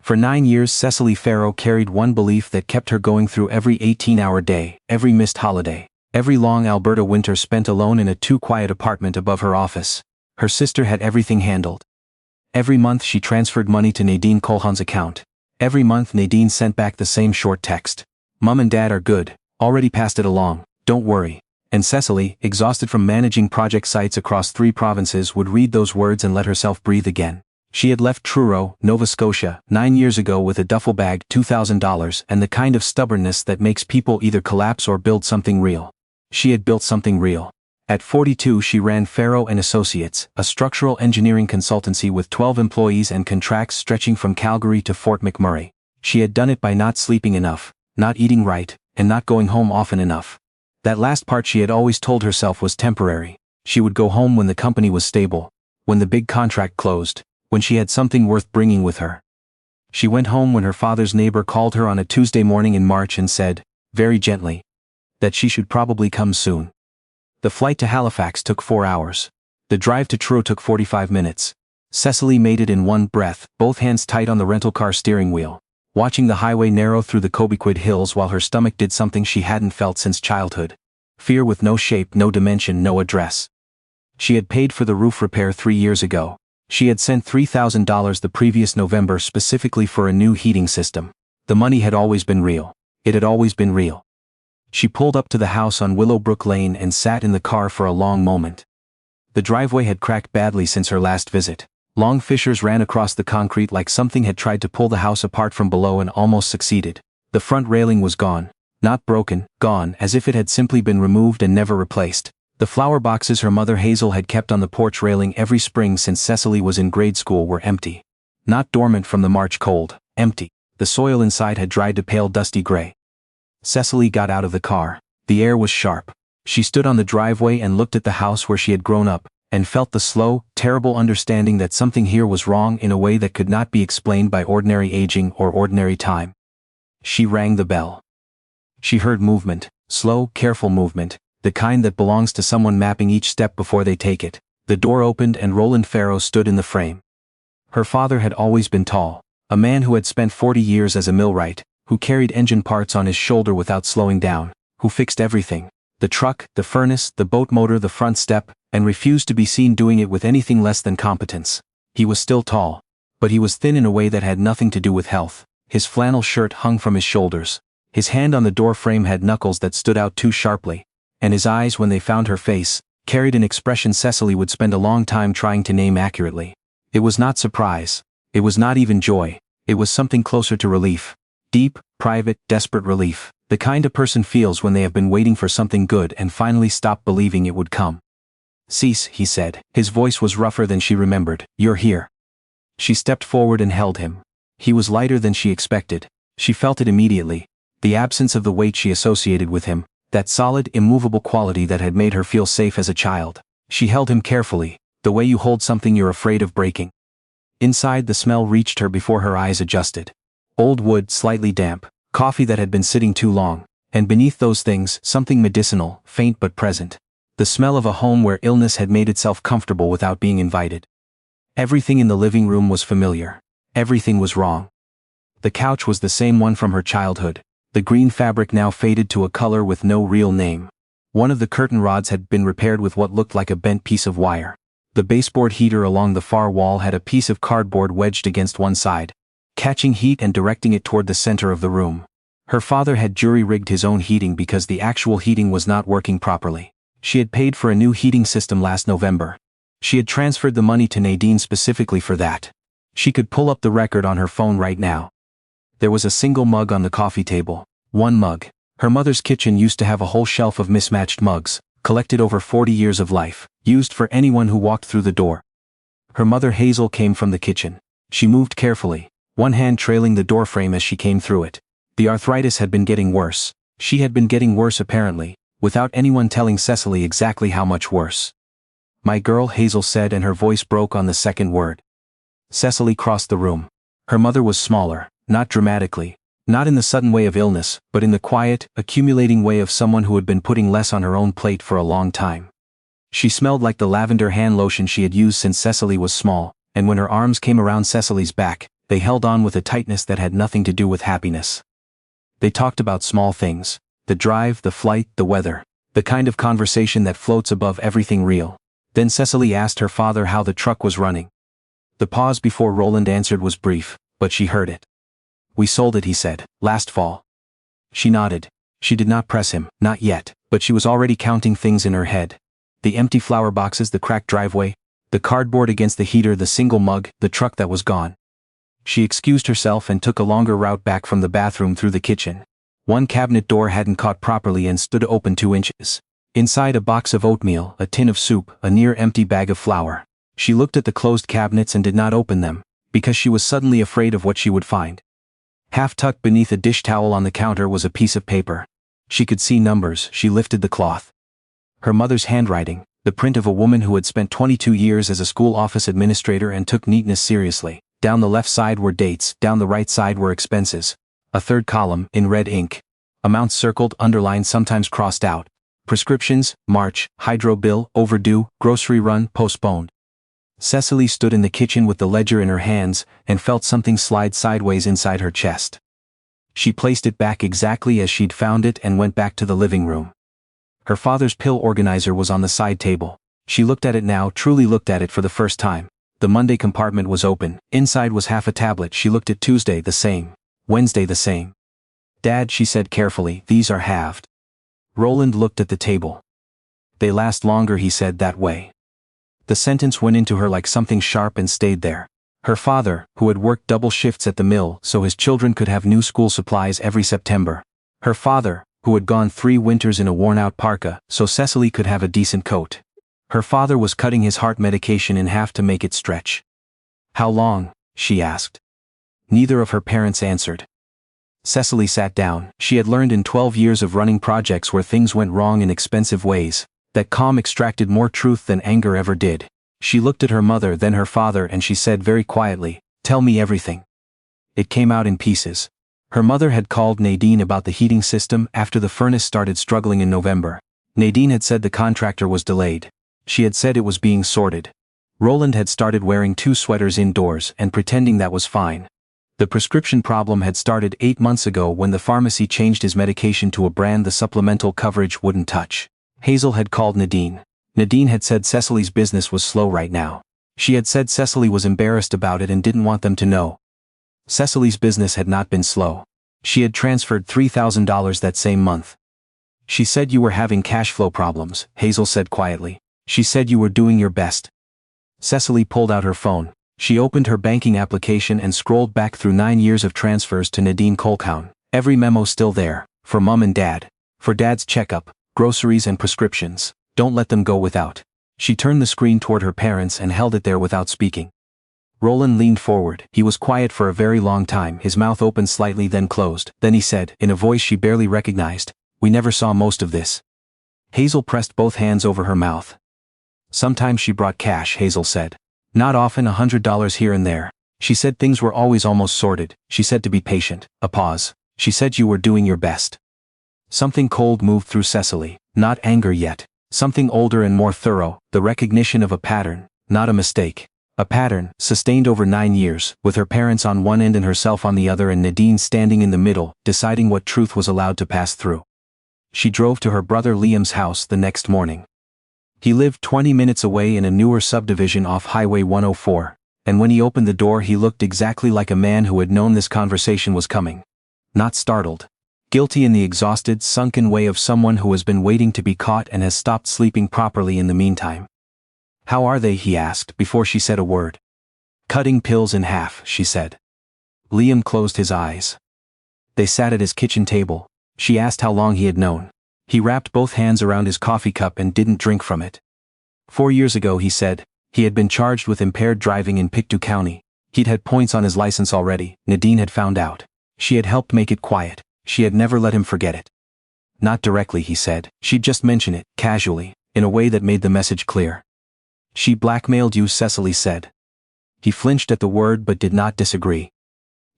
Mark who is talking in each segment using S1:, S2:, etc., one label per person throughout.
S1: For 9 years Cecily Farrow carried one belief that kept her going through every 18-hour day, every missed holiday, every long Alberta winter spent alone in a too-quiet apartment above her office. Her sister had everything handled. Every month she transferred money to Nadine Colhan's account. Every month Nadine sent back the same short text. "Mum and Dad are good, already passed it along, don't worry." And Cecily, exhausted from managing project sites across 3 provinces, would read those words and let herself breathe again. She had left Truro, Nova Scotia, 9 years ago with a duffel bag, $2,000, and the kind of stubbornness that makes people either collapse or build something real. She had built something real. At 42 she ran Farrow & Associates, a structural engineering consultancy with 12 employees and contracts stretching from Calgary to Fort McMurray. She had done it by not sleeping enough, not eating right, and not going home often enough. That last part she had always told herself was temporary. She would go home when the company was stable, when the big contract closed, when she had something worth bringing with her. She went home when her father's neighbor called her on a Tuesday morning in March and said, very gently, that she should probably come soon. The flight to Halifax took 4 hours. The drive to Truro took 45 minutes. Cecily made it in one breath, both hands tight on the rental car steering wheel, watching the highway narrow through the Cobequid Hills while her stomach did something she hadn't felt since childhood. Fear with no shape, no dimension, no address. She had paid for the roof repair 3 years ago. She had sent $3,000 the previous November specifically for a new heating system. The money had always been real. It had always been real. She pulled up to the house on Willowbrook Lane and sat in the car for a long moment. The driveway had cracked badly since her last visit. Long fissures ran across the concrete like something had tried to pull the house apart from below and almost succeeded. The front railing was gone. Not broken, gone, as if it had simply been removed and never replaced. The flower boxes her mother Hazel had kept on the porch railing every spring since Cecily was in grade school were empty. Not dormant from the March cold, empty. The soil inside had dried to pale dusty gray. Cecily got out of the car. The air was sharp. She stood on the driveway and looked at the house where she had grown up, and felt the slow, terrible understanding that something here was wrong in a way that could not be explained by ordinary aging or ordinary time. She rang the bell. She heard movement, slow, careful movement, the kind that belongs to someone mapping each step before they take it. The door opened and Roland Farrow stood in the frame. Her father had always been tall, a man who had spent 40 years as a millwright, who carried engine parts on his shoulder without slowing down, who fixed everything, the truck, the furnace, the boat motor, the front step, and refused to be seen doing it with anything less than competence. He was still tall, but he was thin in a way that had nothing to do with health. His flannel shirt hung from his shoulders. His hand on the door frame had knuckles that stood out too sharply, and his eyes, when they found her face, carried an expression Cecily would spend a long time trying to name accurately. It was not surprise. It was not even joy. It was something closer to relief. Deep, private, desperate relief. The kind a person feels when they have been waiting for something good and finally stopped believing it would come. "Cease," he said. His voice was rougher than she remembered. "You're here." She stepped forward and held him. He was lighter than she expected. She felt it immediately. The absence of the weight she associated with him. That solid, immovable quality that had made her feel safe as a child. She held him carefully, the way you hold something you're afraid of breaking. Inside, the smell reached her before her eyes adjusted. Old wood, slightly damp, coffee that had been sitting too long, and beneath those things, something medicinal, faint but present. The smell of a home where illness had made itself comfortable without being invited. Everything in the living room was familiar. Everything was wrong. The couch was the same one from her childhood, the green fabric now faded to a color with no real name. One of the curtain rods had been repaired with what looked like a bent piece of wire. The baseboard heater along the far wall had a piece of cardboard wedged against one side, catching heat and directing it toward the center of the room. Her father had jury-rigged his own heating because the actual heating was not working properly. She had paid for a new heating system last November. She had transferred the money to Nadine specifically for that. She could pull up the record on her phone right now. There was a single mug on the coffee table. One mug. Her mother's kitchen used to have a whole shelf of mismatched mugs, collected over 40 years of life, used for anyone who walked through the door. Her mother Hazel came from the kitchen. She moved carefully, one hand trailing the doorframe as she came through it. The arthritis had been getting worse. She had been getting worse apparently, without anyone telling Cecily exactly how much worse. "My girl," Hazel said, and her voice broke on the second word. Cecily crossed the room. Her mother was smaller, not dramatically, not in the sudden way of illness, but in the quiet, accumulating way of someone who had been putting less on her own plate for a long time. She smelled like the lavender hand lotion she had used since Cecily was small, and when her arms came around Cecily's back, They held on with a tightness that had nothing to do with happiness. They talked about small things: the drive, the flight, the weather, the kind of conversation that floats above everything real. Then Cecily asked her father how the truck was running. The pause before Roland answered was brief, but she heard it. "We sold it," he said, "last fall." She nodded. She did not press him, not yet, but she was already counting things in her head. The empty flower boxes, the cracked driveway, the cardboard against the heater, the single mug, the truck that was gone. She excused herself and took a longer route back from the bathroom through the kitchen. One cabinet door hadn't caught properly and stood open 2 inches. Inside, a box of oatmeal, a tin of soup, a near-empty bag of flour. She looked at the closed cabinets and did not open them, because she was suddenly afraid of what she would find. Half tucked beneath a dish towel on the counter was a piece of paper. She could see numbers. She lifted the cloth. Her mother's handwriting, the print of a woman who had spent 22 years as a school office administrator and took neatness seriously. Down the left side were dates, down the right side were expenses. A third column, in red ink. Amounts circled, underlined, sometimes crossed out. Prescriptions, March, hydro bill, overdue, grocery run, postponed. Cecily stood in the kitchen with the ledger in her hands and felt something slide sideways inside her chest. She placed it back exactly as she'd found it and went back to the living room. Her father's pill organizer was on the side table. She looked at it now, truly looked at it for the first time. The Monday compartment was open. Inside was half a tablet. She looked at Tuesday, the same. Wednesday, the same. "Dad," she said carefully, "these are halved." Roland looked at the table. "They last longer," he said, "that way." The sentence went into her like something sharp and stayed there. Her father, who had worked double shifts at the mill so his children could have new school supplies every September. Her father, who had gone 3 winters in a worn-out parka so Cecily could have a decent coat. Her father was cutting his heart medication in half to make it stretch. "How long?" she asked. Neither of her parents answered. Cecily sat down. She had learned in 12 years of running projects where things went wrong in expensive ways, that calm extracted more truth than anger ever did. She looked at her mother, then her father, and she said very quietly, "Tell me everything." It came out in pieces. Her mother had called Nadine about the heating system after the furnace started struggling in November. Nadine had said the contractor was delayed. She had said it was being sorted. Roland had started wearing 2 sweaters indoors and pretending that was fine. The prescription problem had started 8 months ago when the pharmacy changed his medication to a brand the supplemental coverage wouldn't touch. Hazel had called Nadine. Nadine had said Cecily's business was slow right now. She had said Cecily was embarrassed about it and didn't want them to know. Cecily's business had not been slow. She had transferred $3,000 that same month. "She said you were having cash flow problems," Hazel said quietly. "She said you were doing your best." Cecily pulled out her phone. She opened her banking application and scrolled back through 9 years of transfers to Nadine Colcown. Every memo still there, for Mom and Dad. For Dad's checkup, groceries and prescriptions. Don't let them go without. She turned the screen toward her parents and held it there without speaking. Roland leaned forward. He was quiet for a very long time, his mouth open slightly then closed. Then he said, in a voice she barely recognized, "We never saw most of this." Hazel pressed both hands over her mouth. "Sometimes she brought cash," Hazel said. "Not often, $100 here and there. She said things were always almost sorted. She said to be patient." A pause. "She said you were doing your best." Something cold moved through Cecily. Not anger yet. Something older and more thorough, the recognition of a pattern, not a mistake. A pattern, sustained over 9 years, with her parents on one end and herself on the other and Nadine standing in the middle, deciding what truth was allowed to pass through. She drove to her brother Liam's house the next morning. He lived 20 minutes away in a newer subdivision off Highway 104, and when he opened the door he looked exactly like a man who had known this conversation was coming. Not startled. Guilty in the exhausted, sunken way of someone who has been waiting to be caught and has stopped sleeping properly in the meantime. "How are they?" he asked before she said a word. "Cutting pills in half," she said. Liam closed his eyes. They sat at his kitchen table. She asked how long he had known. He wrapped both hands around his coffee cup and didn't drink from it. 4 years ago, he said, he had been charged with impaired driving in Pictou County. He'd had points on his license already. Nadine had found out. She had helped make it quiet. She had never let him forget it. Not directly, he said. She'd just mention it, casually, in a way that made the message clear. "She blackmailed you," Cecily said. He flinched at the word but did not disagree.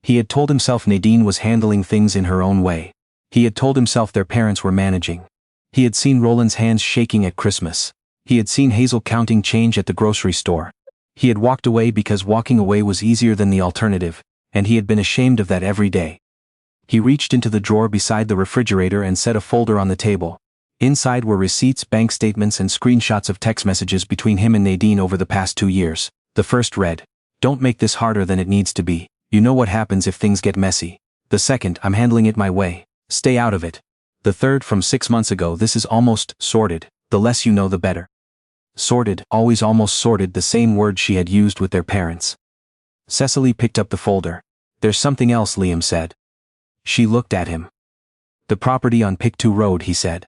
S1: He had told himself Nadine was handling things in her own way. He had told himself their parents were managing. He had seen Roland's hands shaking at Christmas. He had seen Hazel counting change at the grocery store. He had walked away because walking away was easier than the alternative. and he had been ashamed of that every day. He reached into the drawer beside the refrigerator and set a folder on the table. Inside were receipts, bank statements, and screenshots of text messages between him and Nadine over the past 2 years. The first read, "Don't make this harder than it needs to be. You know what happens if things get messy." The second, "I'm handling it my way. Stay out of it." The third, from 6 months ago, "This is almost sorted. The less you know the better." Sorted, always almost sorted, the same word she had used with their parents. Cecily picked up the folder. "There's something else," Liam said. She looked at him. "The property on Pictou Road," he said.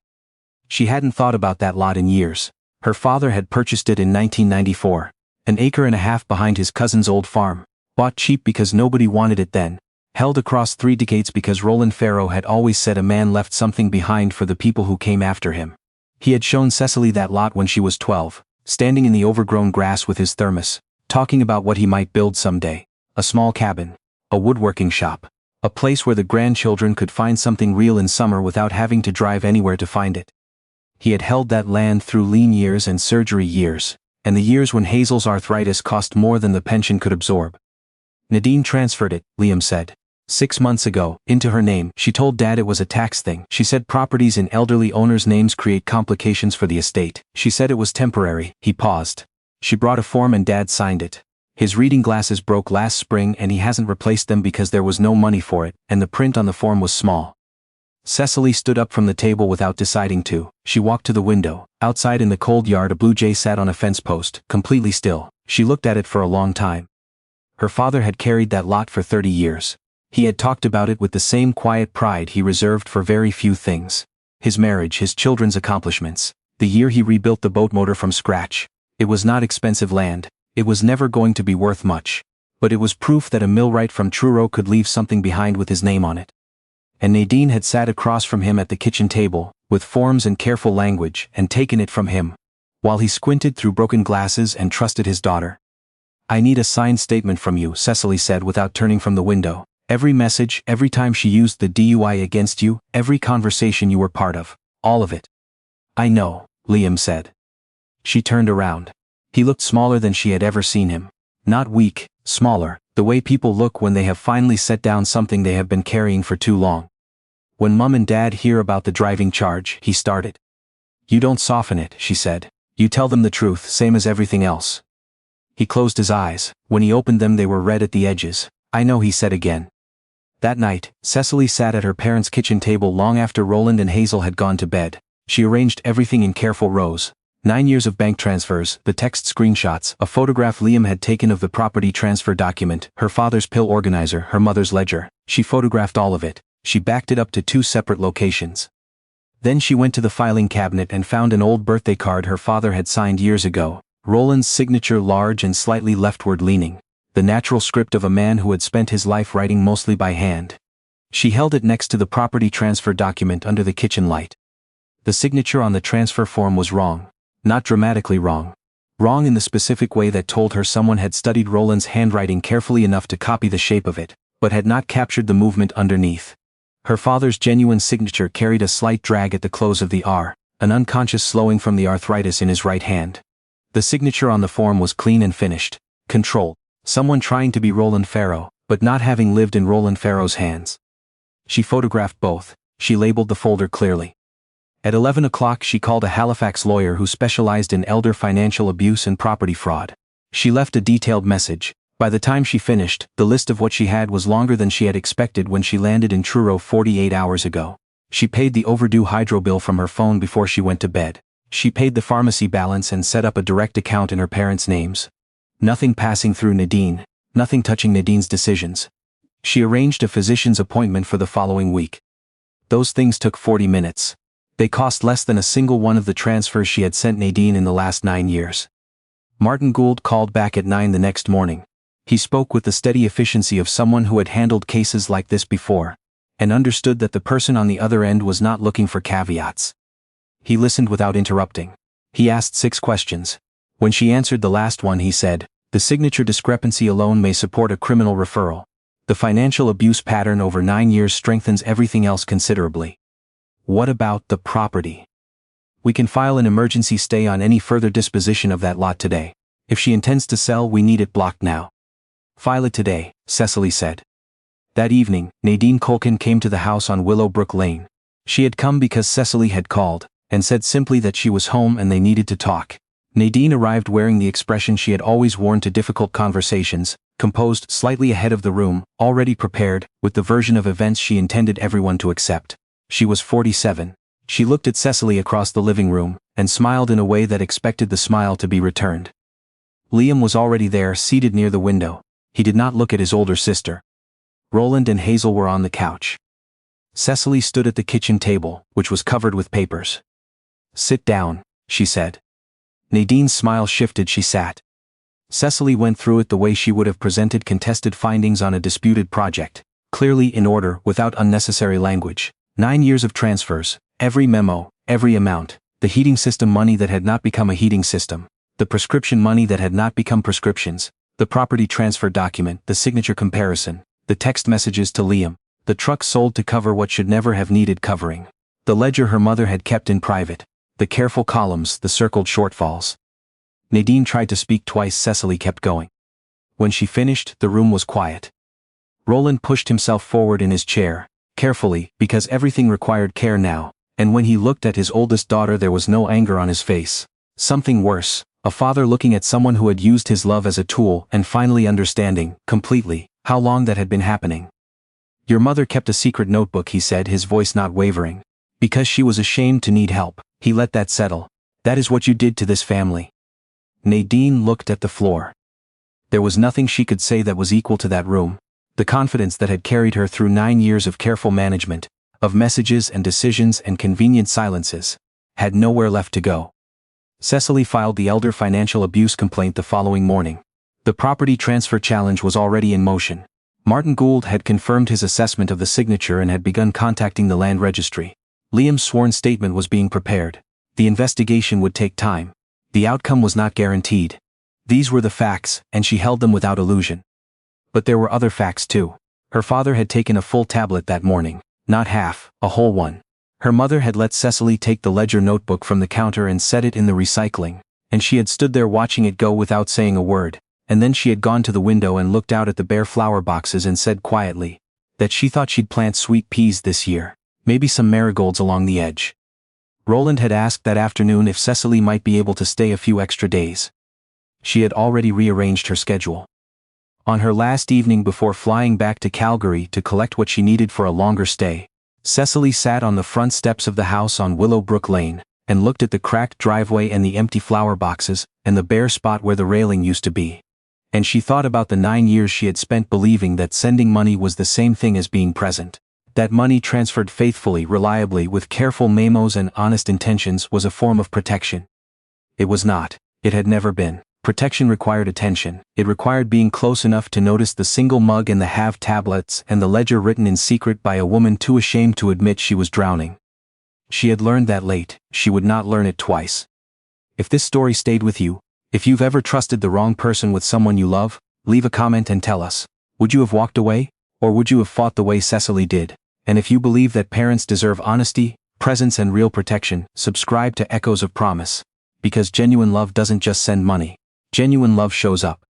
S1: She hadn't thought about that lot in years. Her father had purchased it in 1994. An acre and a half behind his cousin's old farm. Bought cheap because nobody wanted it then. Held across 3 decades because Roland Farrow had always said a man left something behind for the people who came after him. He had shown Cecily that lot when she was 12, standing in the overgrown grass with his thermos, talking about what he might build someday. A small cabin. A woodworking shop. A place where the grandchildren could find something real in summer without having to drive anywhere to find it. He had held that land through lean years and surgery years, and the years when Hazel's arthritis cost more than the pension could absorb. Nadine transferred it, Liam said. 6 months ago, into her name. She told Dad it was a tax thing. She said properties in elderly owners' names create complications for the estate. She said it was temporary. He paused. She brought a form and Dad signed it. His reading glasses broke last spring and he hasn't replaced them because there was no money for it, and the print on the form was small. Cecily stood up from the table without deciding to. She walked to the window. Outside in the cold yard, a blue jay sat on a fence post, completely still. She looked at it for a long time. Her father had carried that lot for 30 years. He had talked about it with the same quiet pride he reserved for very few things. His marriage, his children's accomplishments. The year he rebuilt the boat motor from scratch. It was not expensive land. It was never going to be worth much. But it was proof that a millwright from Truro could leave something behind with his name on it. And Nadine had sat across from him at the kitchen table, with forms and careful language, and taken it from him, while he squinted through broken glasses and trusted his daughter. "I need a signed statement from you," Cecily said without turning from the window. "Every message, every time she used the DUI against you, every conversation you were part of. All of it." "I know," Liam said. She turned around. He looked smaller than she had ever seen him. Not weak, smaller, the way people look when they have finally set down something they have been carrying for too long. "When Mum and Dad hear about the driving charge," he started. "You don't soften it," she said. "You tell them the truth, same as everything else." He closed his eyes. When he opened them, they were red at the edges. "I know," he said again. That night, Cecily sat at her parents' kitchen table long after Roland and Hazel had gone to bed. She arranged everything in careful rows. 9 years of bank transfers, the text screenshots, a photograph Liam had taken of the property transfer document, her father's pill organizer, her mother's ledger. She photographed all of it. She backed it up to 2 separate locations. Then she went to the filing cabinet and found an old birthday card her father had signed years ago. Roland's signature, large and slightly leftward leaning. The natural script of a man who had spent his life writing mostly by hand. She held it next to the property transfer document under the kitchen light. The signature on the transfer form was wrong. Not dramatically wrong. Wrong in the specific way that told her someone had studied Roland's handwriting carefully enough to copy the shape of it, but had not captured the movement underneath. Her father's genuine signature carried a slight drag at the close of the R, an unconscious slowing from the arthritis in his right hand. The signature on the form was clean and finished. Controlled. Someone trying to be Roland Farrow, but not having lived in Roland Farrow's hands. She photographed both. She labeled the folder clearly. At 11 o'clock she called a Halifax lawyer who specialized in elder financial abuse and property fraud. She left a detailed message. By the time she finished, the list of what she had was longer than she had expected when she landed in Truro 48 hours ago. She paid the overdue hydro bill from her phone before she went to bed. She paid the pharmacy balance and set up a direct account in her parents' names. Nothing passing through Nadine. Nothing touching Nadine's decisions. She arranged a physician's appointment for the following week. Those things took 40 minutes. They cost less than a single one of the transfers she had sent Nadine in the last 9 years. Martin Gould called back at 9 the next morning. He spoke with the steady efficiency of someone who had handled cases like this before, and understood that the person on the other end was not looking for caveats. He listened without interrupting. He asked 6 questions. When she answered the last one, he said, "The signature discrepancy alone may support a criminal referral. The financial abuse pattern over 9 years strengthens everything else considerably." "What about the property?" "We can file an emergency stay on any further disposition of that lot today. If she intends to sell, we need it blocked now." "File it today," Cecily said. That evening, Nadine Culkin came to the house on Willowbrook Lane. She had come because Cecily had called, and said simply that she was home and they needed to talk. Nadine arrived wearing the expression she had always worn to difficult conversations, composed slightly ahead of the room, already prepared, with the version of events she intended everyone to accept. She was 47. She looked at Cecily across the living room, and smiled in a way that expected the smile to be returned. Liam was already there, seated near the window. He did not look at his older sister. Roland and Hazel were on the couch. Cecily stood at the kitchen table, which was covered with papers. "Sit down," she said. Nadine's smile shifted. She sat. Cecily went through it the way she would have presented contested findings on a disputed project, clearly in order, without unnecessary language. 9 years of transfers, every memo, every amount, the heating system money that had not become a heating system, the prescription money that had not become prescriptions, the property transfer document, the signature comparison, the text messages to Liam, the truck sold to cover what should never have needed covering, the ledger her mother had kept in private, the careful columns, the circled shortfalls. Nadine tried to speak twice. Cecily kept going. When she finished, the room was quiet. Roland pushed himself forward in his chair, carefully, because everything required care now, and when he looked at his oldest daughter there was no anger on his face. Something worse, a father looking at someone who had used his love as a tool and finally understanding, completely, how long that had been happening. "Your mother kept a secret notebook," he said, his voice not wavering. "Because she was ashamed to need help. He let that settle. That is what you did to this family." Nadine looked at the floor. There was nothing she could say that was equal to that room. The confidence that had carried her through 9 years of careful management, of messages and decisions and convenient silences, had nowhere left to go. Cecily filed the elder financial abuse complaint the following morning. The property transfer challenge was already in motion. Martin Gould had confirmed his assessment of the signature and had begun contacting the land registry. Liam's sworn statement was being prepared. The investigation would take time. The outcome was not guaranteed. These were the facts, and she held them without illusion. But there were other facts too. Her father had taken a full tablet that morning, not half, a whole one. Her mother had let Cecily take the ledger notebook from the counter and set it in the recycling, and she had stood there watching it go without saying a word, and then she had gone to the window and looked out at the bare flower boxes and said quietly that she thought she'd plant sweet peas this year, maybe some marigolds along the edge. Roland had asked that afternoon if Cecily might be able to stay a few extra days. She had already rearranged her schedule. On her last evening before flying back to Calgary to collect what she needed for a longer stay, Cecily sat on the front steps of the house on Willowbrook Lane, and looked at the cracked driveway and the empty flower boxes, and the bare spot where the railing used to be. And she thought about the 9 years she had spent believing that sending money was the same thing as being present. That money transferred faithfully, reliably, with careful memos and honest intentions was a form of protection. It was not. It had never been. Protection required attention. It required being close enough to notice the single mug and the half tablets and the ledger written in secret by a woman too ashamed to admit she was drowning. She had learned that late. She would not learn it twice. If this story stayed with you, if you've ever trusted the wrong person with someone you love, leave a comment and tell us. Would you have walked away? Or would you have fought the way Cecily did? And if you believe that parents deserve honesty, presence and real protection, subscribe to Echoes of Promise. Because genuine love doesn't just send money. Genuine love shows up.